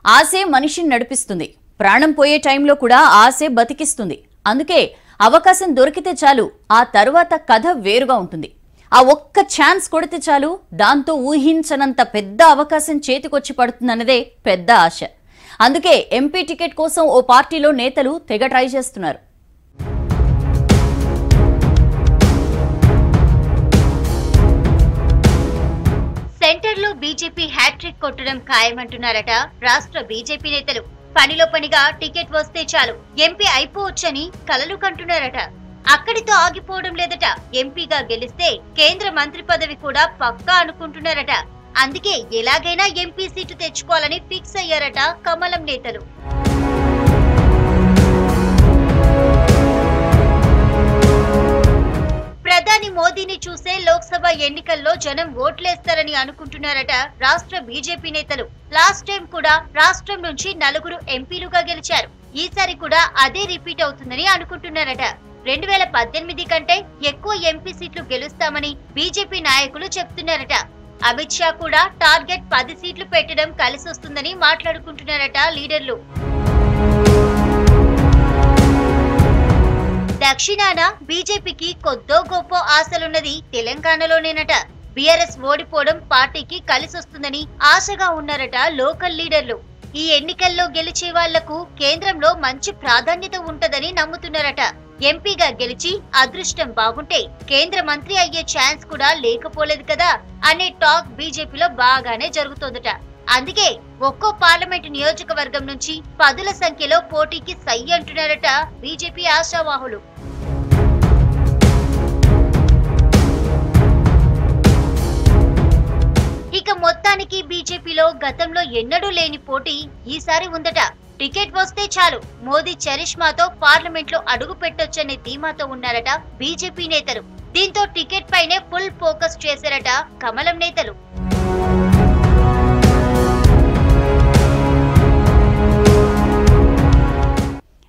ఆశే మనిషిని నడిపిస్తుంది. ప్రాణం పోయే టైంలో కూడా ఆశే బతికిస్తుంది. అందుకే అవకాశం దొరికితే చాలు, ఆ తర్వాత కథ వేరుగా ఉంటుంది. ఆ ఒక్క ఛాన్స్ కొడితే చాలు, దాంతో ఊహించనంత పెద్ద అవకాశం చేతికొచ్చి పడుతుందన్నదే పెద్ద ఆశ. అందుకే ఎంపీ టికెట్ కోసం ఓ పార్టీలో నేతలు తెగ ట్రై చేస్తున్నారు. సెంటర్లో బీజేపీ హ్యాట్రిక్ కొట్టడం ఖాయమంటున్నారట రాష్ట్ర బీజేపీ నేతలు. పనిలో పనిగా టికెట్ వస్తే చాలు ఎంపీ అయిపోవచ్చని కలలు కంటున్నారట. అక్కడితో ఆగిపోవడం లేదట. ఎంపీగా గెలిస్తే కేంద్ర మంత్రి పదవి కూడా పక్కా అనుకుంటున్నారట. అందుకే ఎలాగైనా ఎంపీ సీటు తెచ్చుకోవాలని ఫిక్స్ అయ్యారట కమలం నేతలు. ప్రధాని మోదీని చూసే లోక్సభ ఎన్నికల్లో జనం ఓట్లేస్తారని అనుకుంటున్నారట రాష్ట్ర బీజేపీ నేతలు. లాస్ట్ టైం కూడా రాష్ట్రం నుంచి 4 ఎంపీలుగా గెలిచారు. ఈసారి కూడా అదే రిపీట్ అవుతుందని అనుకుంటున్నారట. 2018 కంటే ఎక్కువ ఎంపీ సీట్లు గెలుస్తామని బీజేపీ నాయకులు చెప్తున్నారట. అమిత్ షా కూడా టార్గెట్ 10 సీట్లు పెట్టడం కలిసొస్తుందని మాట్లాడుకుంటున్నారట లీడర్లు. దక్షిణాన బీజేపీకి కొద్దో గొప్ప ఆశలున్నది తెలంగాణలోనేనట. బీఆర్ఎస్ ఓడిపోవడం పార్టీకి కలిసొస్తుందని ఆశగా ఉన్నారట లోకల్ లీడర్లు. ఈ ఎన్నికల్లో గెలిచే వాళ్లకు కేంద్రంలో మంచి ప్రాధాన్యత ఉంటదని నమ్ముతున్నారట. ఎంపీగా గెలిచి అదృష్టం బాగుంటే కేంద్ర మంత్రి అయ్యే ఛాన్స్ కూడా లేకపోలేదు కదా అనే టాక్ బీజేపీలో బాగానే జరుగుతోందట. అందుకే ఒక్కో పార్లమెంటు నియోజకవర్గం నుంచి 10ల సంఖ్యలో పోటీకి సై అంటున్నారట బీజేపీ ఆశావాహులు. ఇక మొత్తానికి బీజేపీలో గతంలో ఎన్నడూ లేని పోటీ ఈసారి ఉందట. టికెట్ వస్తే చాలు మోదీ చరిష్మాతో పార్లమెంట్ లో అడుగు పెట్టొచ్చనే ధీమాతో ఉన్నారట బీజేపీ నేతలు. దీంతో టికెట్ పైనే ఫుల్ ఫోకస్ చేశారట కమలం నేతలు.